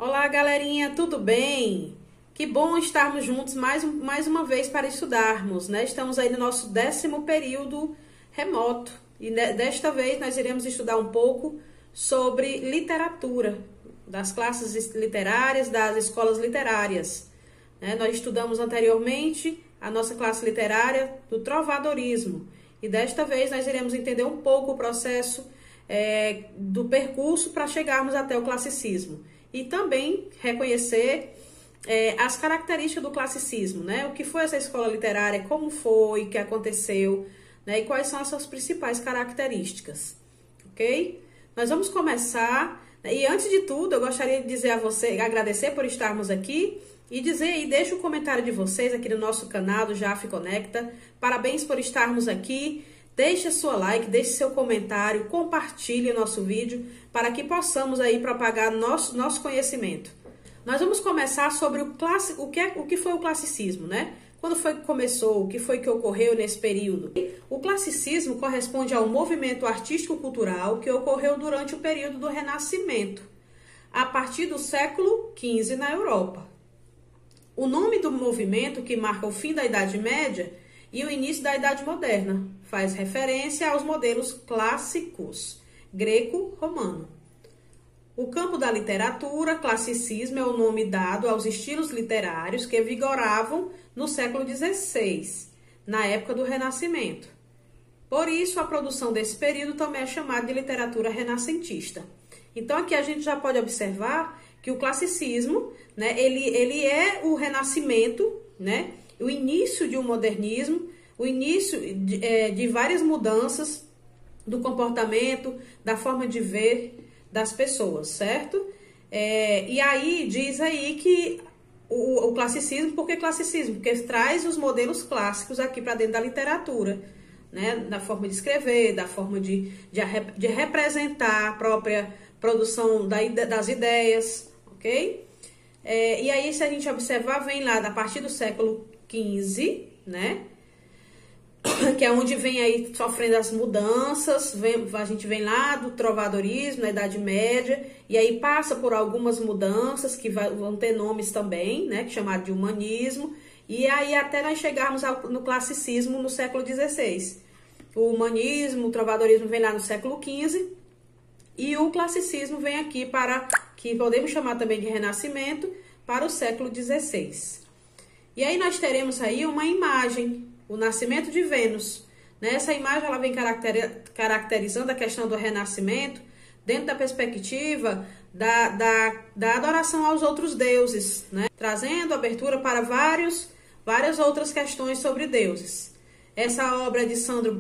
Olá, galerinha, tudo bem? Que bom estarmos juntos mais uma vez para estudarmos, né? Estamos aí no nosso 10º período remoto e desta vez nós iremos estudar um pouco sobre literatura, das classes literárias, das escolas literárias, né? Nós estudamos anteriormente a nossa classe literária do trovadorismo e desta vez nós iremos entender um pouco o processo do percurso para chegarmos até o classicismo. E também reconhecer as características do classicismo, né? O que foi essa escola literária, como foi, o que aconteceu, né? E quais são as suas principais características, ok? Nós vamos começar, e antes de tudo, eu gostaria de dizer a você, agradecer por estarmos aqui e dizer aí, deixa o comentário de vocês aqui no nosso canal do JAF Conecta. Parabéns por estarmos aqui. Deixe seu like, deixe seu comentário, compartilhe o nosso vídeo para que possamos aí propagar nosso conhecimento. Nós vamos começar sobre o que foi o classicismo, né? Quando foi que começou, o que foi que ocorreu nesse período? O classicismo corresponde ao movimento artístico-cultural que ocorreu durante o período do Renascimento, a partir do século XV na Europa. O nome do movimento, que marca o fim da Idade Média e o início da Idade Moderna, faz referência aos modelos clássicos greco-romano. O campo da literatura, classicismo, é o nome dado aos estilos literários que vigoravam no século XVI, na época do Renascimento. Por isso, a produção desse período também é chamada de literatura renascentista. Então, aqui a gente já pode observar que o classicismo, né, ele é o renascimento, né, o início de um modernismo, o início de várias mudanças do comportamento, da forma de ver das pessoas, certo? E aí diz aí que o classicismo, por que classicismo? Porque traz os modelos clássicos aqui para dentro da literatura, né? Da forma de escrever, da forma de representar a própria produção das ideias, ok? E aí, se a gente observar, vem lá a partir do século XV, né? Que é onde vem aí sofrendo as mudanças, a gente vem lá do trovadorismo, na Idade Média, e aí passa por algumas mudanças que vão ter nomes também, né, que é chamado de humanismo, e aí até nós chegarmos no classicismo no século XVI. O humanismo, o trovadorismo vem lá no século XV, e o classicismo vem aqui para, que podemos chamar também de renascimento, para o século XVI. E aí nós teremos aí uma imagem, o nascimento de Vênus. Essa imagem ela vem caracterizando a questão do renascimento dentro da perspectiva da adoração aos outros deuses, né? Trazendo abertura para várias outras questões sobre deuses. Essa obra de Sandro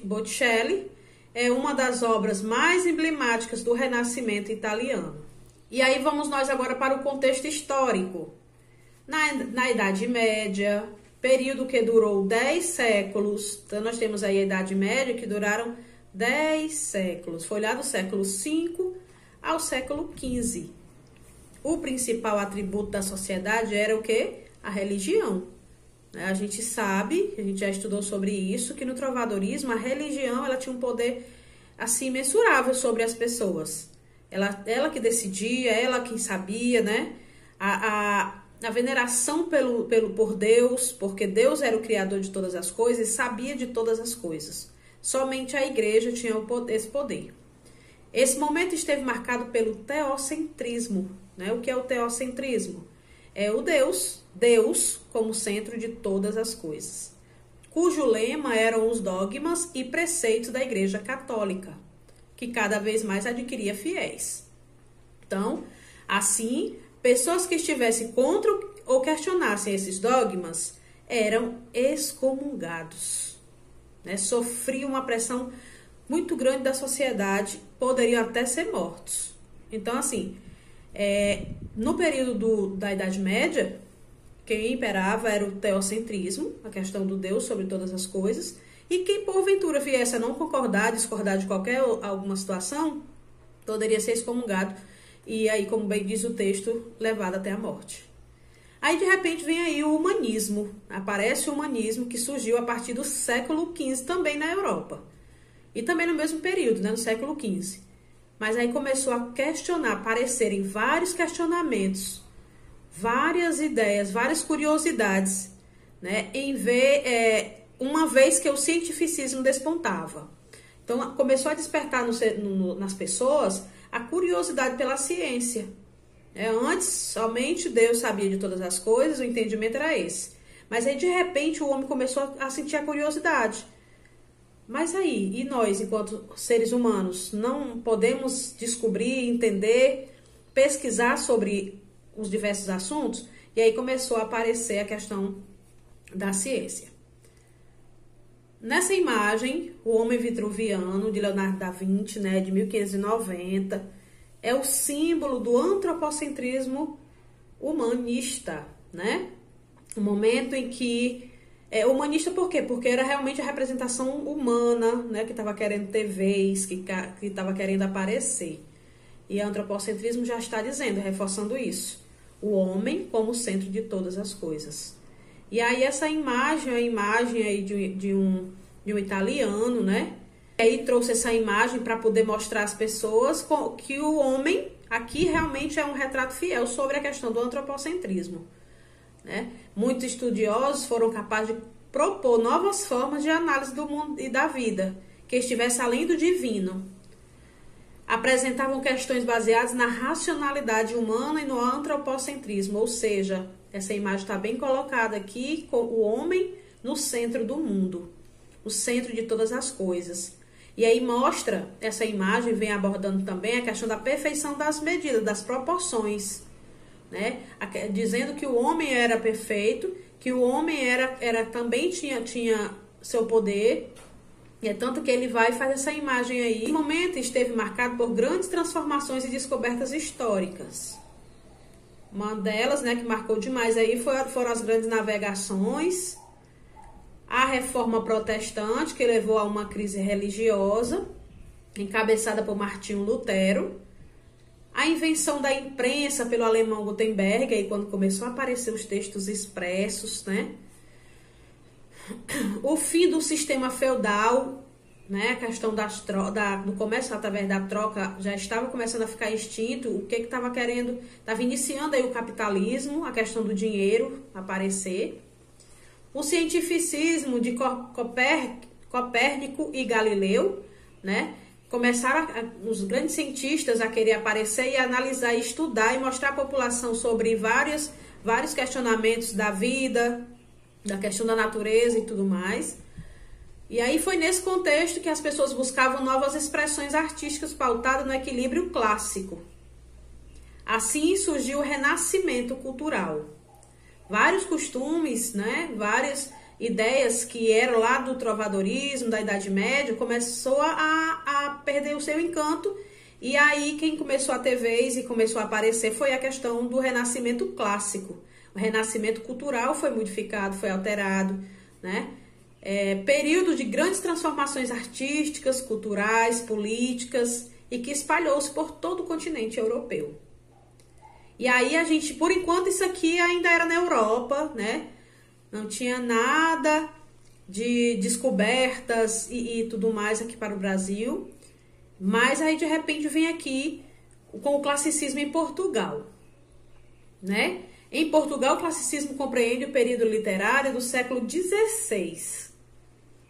Botticelli é uma das obras mais emblemáticas do Renascimento italiano. E aí vamos nós agora para o contexto histórico. Na Idade Média, período que durou 10 séculos, então nós temos aí a Idade Média que duraram 10 séculos, foi lá do século V ao século XV. O principal atributo da sociedade era o quê? A religião. A gente sabe, a gente já estudou sobre isso, que no trovadorismo a religião ela tinha um poder assim imensurável sobre as pessoas. Ela que decidia, ela que sabia, né? A veneração por Deus, porque Deus era o criador de todas as coisas e sabia de todas as coisas. Somente a igreja tinha esse poder. Esse momento esteve marcado pelo teocentrismo, né? O que é o teocentrismo? É o Deus como centro de todas as coisas, cujo lema eram os dogmas e preceitos da Igreja Católica, que cada vez mais adquiria fiéis. Então, assim, pessoas que estivessem contra ou questionassem esses dogmas eram excomungados, né? Sofriam uma pressão muito grande da sociedade, poderiam até ser mortos. Então, assim, no período da Idade Média, quem imperava era o teocentrismo, a questão do Deus sobre todas as coisas, e quem porventura viesse a não concordar, discordar de alguma situação, poderia ser excomungado e aí, como bem diz o texto, levado até a morte. Aí, de repente, vem aí o humanismo. Aparece o humanismo que surgiu a partir do século XV também na Europa. E também no mesmo período, né, no século XV. Mas aí começou a questionar, aparecerem vários questionamentos, várias ideias, várias curiosidades, né? Uma vez que o cientificismo despontava. Então, começou a despertar nas pessoas a curiosidade pela ciência. Antes, somente Deus sabia de todas as coisas, o entendimento era esse. Mas aí, de repente, o homem começou a sentir a curiosidade. Mas aí, e nós, enquanto seres humanos, não podemos descobrir, entender, pesquisar sobre os diversos assuntos? E aí começou a aparecer a questão da ciência. Nessa imagem, o Homem Vitruviano, de Leonardo da Vinci, né, de 1590, é o símbolo do antropocentrismo humanista, né? O momento em que... humanista por quê? Porque era realmente a representação humana, né, que estava querendo ter vez, que estava querendo aparecer. E o antropocentrismo já está dizendo, reforçando isso. O homem como centro de todas as coisas. E aí essa imagem, a imagem aí de um italiano, né? E aí trouxe essa imagem para poder mostrar às pessoas que o homem aqui realmente é um retrato fiel sobre a questão do antropocentrismo, né? Muitos estudiosos foram capazes de propor novas formas de análise do mundo e da vida, que estivesse além do divino. Apresentavam questões baseadas na racionalidade humana e no antropocentrismo, ou seja, essa imagem está bem colocada aqui, com o homem no centro do mundo, no centro de todas as coisas. E aí mostra, essa imagem vem abordando também a questão da perfeição das medidas, das proporções, né? Dizendo que o homem era perfeito, que o homem também tinha seu poder, e é tanto que ele vai e faz essa imagem aí. Esse momento esteve marcado por grandes transformações e descobertas históricas. Uma delas, né, que marcou demais aí foram as grandes navegações, a reforma protestante, que levou a uma crise religiosa, encabeçada por Martinho Lutero, a invenção da imprensa pelo alemão Gutenberg, aí quando começou a aparecer os textos expressos, né? O fim do sistema feudal, né? A questão do comércio através da troca já estava começando a ficar extinto. O que estava querendo? Estava iniciando aí o capitalismo, a questão do dinheiro aparecer. O cientificismo de Copérnico e Galileu, né? Começaram os grandes cientistas a querer aparecer e analisar, estudar e mostrar à população sobre vários questionamentos da vida, da questão da natureza e tudo mais. E aí foi nesse contexto que as pessoas buscavam novas expressões artísticas pautadas no equilíbrio clássico. Assim surgiu o renascimento cultural. Vários costumes, né, várias ideias que eram lá do trovadorismo, da Idade Média, começou a perder o seu encanto. E aí quem começou a ter vez e começou a aparecer foi a questão do renascimento clássico. O renascimento cultural foi modificado, foi alterado, né? Período de grandes transformações artísticas, culturais, políticas, e que espalhou-se por todo o continente europeu. E aí a gente, por enquanto, isso aqui ainda era na Europa, né? Não tinha nada de descobertas e tudo mais aqui para o Brasil. Mas aí, de repente, vem aqui com o classicismo em Portugal, né? Em Portugal, o classicismo compreende o período literário do século XVI.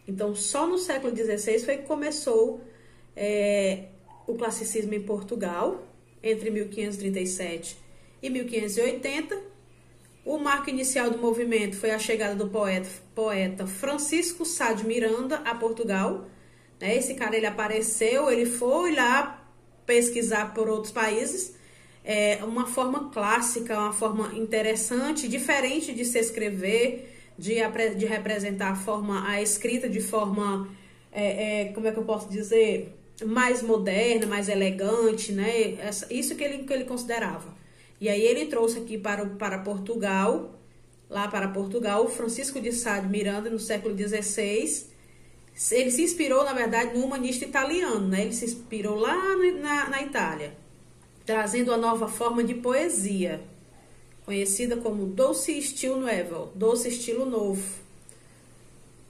Então, só no século XVI foi que começou o classicismo em Portugal, entre 1537 e 1580. O marco inicial do movimento foi a chegada do poeta Francisco Sá de Miranda a Portugal. Esse cara, ele apareceu, ele foi lá pesquisar por outros países. Uma forma clássica, uma forma interessante, diferente de se escrever, de representar a escrita de forma, como é que eu posso dizer, mais moderna, mais elegante, né? Isso que ele considerava. E aí ele trouxe aqui para Portugal, lá para Portugal, Francisco de Sá de Miranda, no século XVI. Ele se inspirou, na verdade, no humanista italiano, né? Ele se inspirou lá na Itália, trazendo uma nova forma de poesia, conhecida como doce estilo novo, doce estilo novo.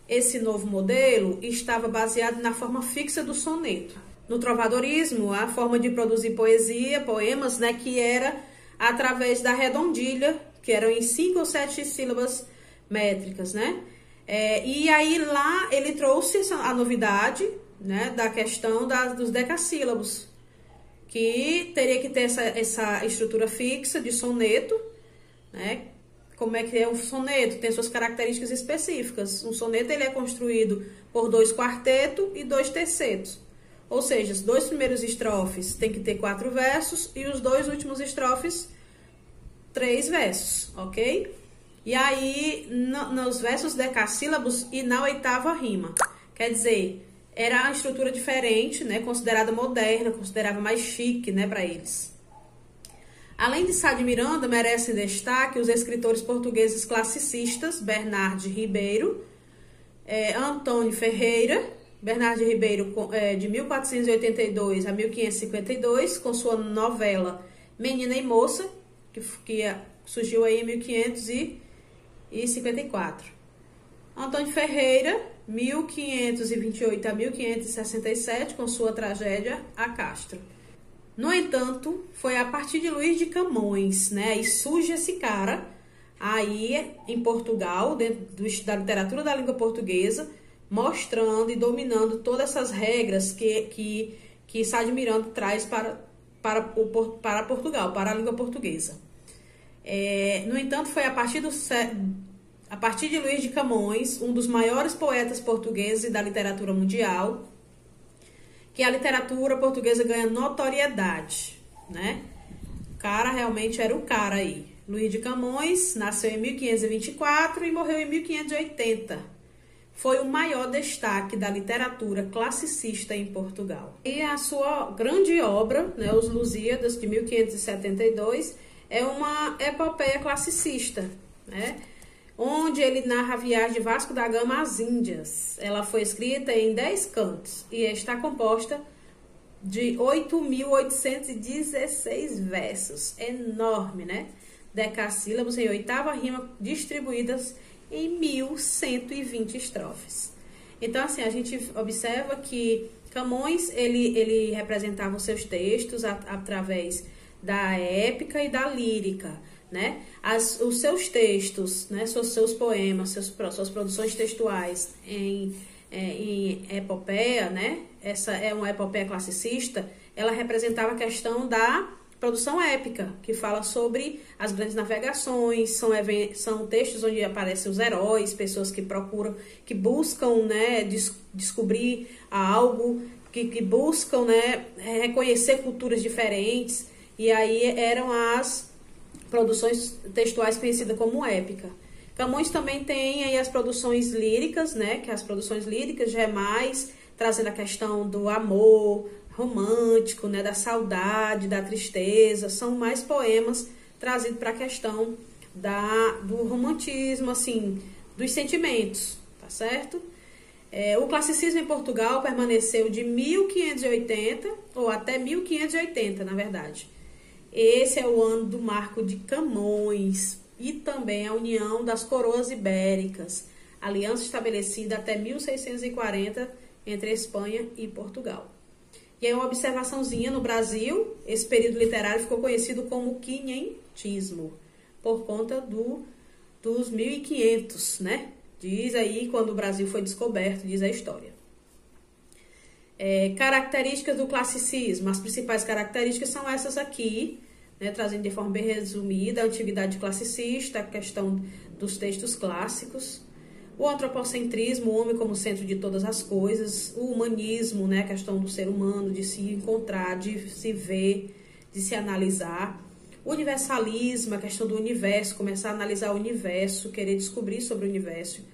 Esse novo modelo estava baseado na forma fixa do soneto. no trovadorismo, a forma de produzir poesia, poemas, né, que era através da redondilha, que eram em 5 ou 7 sílabas métricas, né? E aí lá ele trouxe a novidade, né, da questão dos decassílabos, que teria que ter essa estrutura fixa de soneto, né? Como é que é um soneto? Tem suas características específicas. Um soneto ele é construído por 2 quartetos e 2 tercetos. Ou seja, os 2 primeiros estrofes tem que ter 4 versos e os 2 últimos estrofes 3 versos, ok? E aí, nos versos decassílabos e na 8ª rima. Quer dizer, era uma estrutura diferente, né? Considerada moderna, considerada mais chique, né, para eles. Além de Sá de Miranda, merecem destaque os escritores portugueses classicistas Bernardo Ribeiro, Antônio Ferreira. Bernardo Ribeiro, de 1482 a 1552, com sua novela Menina e Moça, que surgiu aí em 1554. Antônio Ferreira, 1528 a 1567, com sua tragédia A Castro. No entanto, foi a partir de Luís de Camões, né, e surge esse cara aí em Portugal, dentro da literatura da língua portuguesa, mostrando e dominando todas essas regras que Sá de Miranda traz para Portugal, para a língua portuguesa. No entanto, foi a partir de Luís de Camões, um dos maiores poetas portugueses da literatura mundial, que a literatura portuguesa ganha notoriedade, né? O cara realmente era o cara aí. Luís de Camões nasceu em 1524 e morreu em 1580. Foi o maior destaque da literatura classicista em Portugal. E a sua grande obra, né, Os Lusíadas, de 1572, é uma epopeia classicista, né, onde ele narra a viagem de Vasco da Gama às Índias. Ela foi escrita em 10 cantos e está composta de 8.816 versos. Enorme, né? Decassílabos em 8ª rima, distribuídas em 1.120 estrofes. Então, assim, a gente observa que Camões, ele representava os seus textos através da épica e da lírica, né? Os seus textos, né? Seus poemas, suas produções textuais em epopeia, né? Essa é uma epopeia classicista. Ela representava a questão da produção épica, que fala sobre as grandes navegações, são textos onde aparecem os heróis, pessoas que procuram, que buscam, né, descobrir algo, que buscam, né, reconhecer culturas diferentes, e aí eram as produções textuais conhecidas como épica. Camões também tem aí as produções líricas, né, que as produções líricas já é mais trazendo a questão do amor romântico, né, da saudade, da tristeza, são mais poemas trazidos para a questão do romantismo, assim, dos sentimentos, tá certo? O classicismo em Portugal permaneceu de 1580, ou até 1580, na verdade. Esse é o ano do marco de Camões e também a união das coroas ibéricas, aliança estabelecida até 1640 entre a Espanha e Portugal. E aí uma observaçãozinha, no Brasil, esse período literário ficou conhecido como quinhentismo, por conta dos 1500, né? Diz aí quando o Brasil foi descoberto, diz a história. Características do classicismo. As principais características são essas aqui, né, trazendo de forma bem resumida a antiguidade classicista, a questão dos textos clássicos, o antropocentrismo, o homem como centro de todas as coisas, o humanismo, né, a questão do ser humano, de se encontrar, de se ver, de se analisar, o universalismo, a questão do universo, começar a analisar o universo, querer descobrir sobre o universo,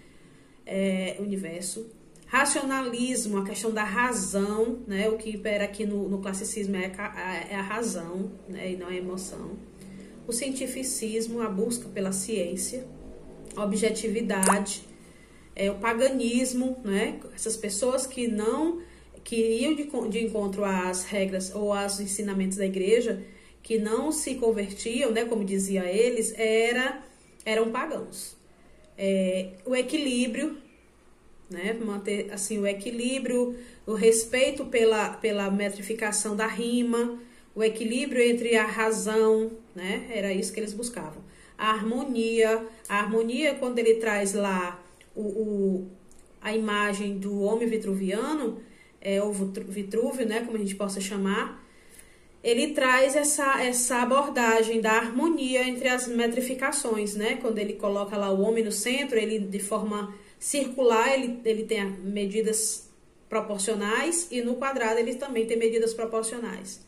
racionalismo, a questão da razão, né? O que impera aqui no classicismo é a razão, né? E não a emoção. O cientificismo, a busca pela ciência, a objetividade, o paganismo, né? Essas pessoas que iam de encontro às regras ou aos ensinamentos da igreja, que não se convertiam, né? Como dizia eles, eram pagãos. O equilíbrio, né? Manter assim o equilíbrio, o respeito pela metrificação da rima, o equilíbrio entre a razão, né? Era isso que eles buscavam. A harmonia quando ele traz lá a imagem do homem vitruviano, ou Vitrúvio, né? Como a gente possa chamar, ele traz essa abordagem da harmonia entre as metrificações, né? Quando ele coloca lá o homem no centro, ele de forma circular, ele tem medidas proporcionais, e no quadrado ele também tem medidas proporcionais.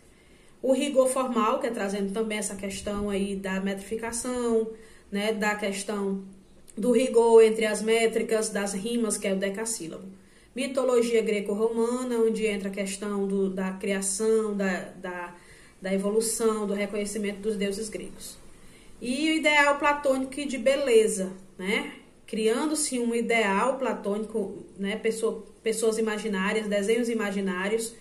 O rigor formal, que é trazendo também essa questão aí da metrificação, né? Da questão do rigor entre as métricas, das rimas, que é o decassílabo. Mitologia greco-romana, onde entra a questão da criação, da evolução, do reconhecimento dos deuses gregos. E o ideal platônico de beleza, né? Criando-se um ideal platônico, né? Pessoas imaginárias, desenhos imaginários,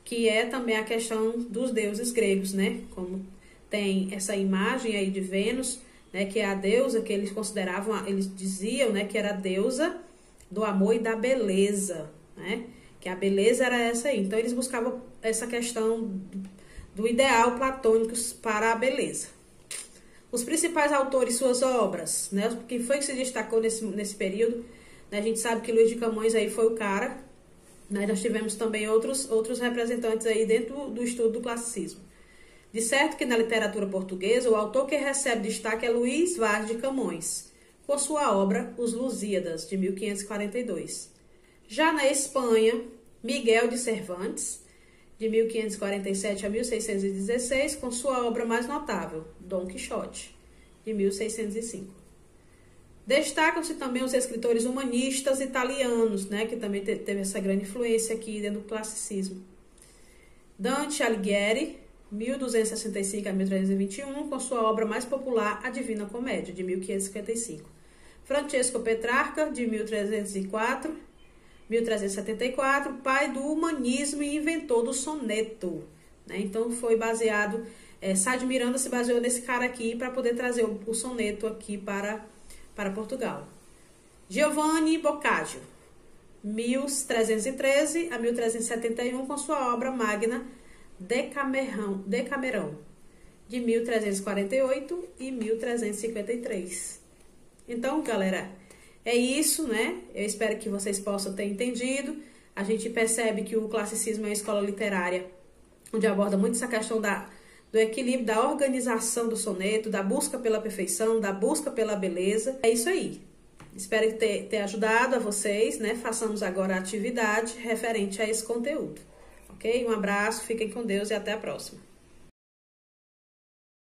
que é também a questão dos deuses gregos, né? Como tem essa imagem aí de Vênus, né? Que é a deusa que eles consideravam, eles diziam, né? Que era a deusa do amor e da beleza, né? Que a beleza era essa aí. Então, eles buscavam essa questão do ideal platônico para a beleza. Os principais autores, suas obras, né? Quem foi que se destacou nesse período? Né? A gente sabe que Luís de Camões aí foi o cara. Né? Nós tivemos também outros representantes aí dentro do estudo do classicismo. De certo que na literatura portuguesa, o autor que recebe destaque é Luís Vaz de Camões, com sua obra Os Lusíadas, de 1542. Já na Espanha, Miguel de Cervantes, de 1547 a 1616, com sua obra mais notável, Dom Quixote, de 1605. Destacam-se também os escritores humanistas italianos, né, que também teve essa grande influência aqui dentro do classicismo. Dante Alighieri, 1265 a 1321, com sua obra mais popular, A Divina Comédia, de 1555. Francesco Petrarca, de 1374, pai do humanismo e inventor do soneto. Né? Então, foi baseado... Sá de Miranda se baseou nesse cara aqui para poder trazer o soneto aqui para Portugal. Giovanni Boccaccio, 1313 a 1371, com sua obra magna Decamerão, de 1348 e 1353. Então, galera, é isso, né? Eu espero que vocês possam ter entendido. A gente percebe que o classicismo é uma escola literária onde aborda muito essa questão do equilíbrio, da organização do soneto, da busca pela perfeição, da busca pela beleza. É isso aí. Espero ter ajudado a vocês, né? Façamos agora a atividade referente a esse conteúdo. Ok? Um abraço, fiquem com Deus e até a próxima.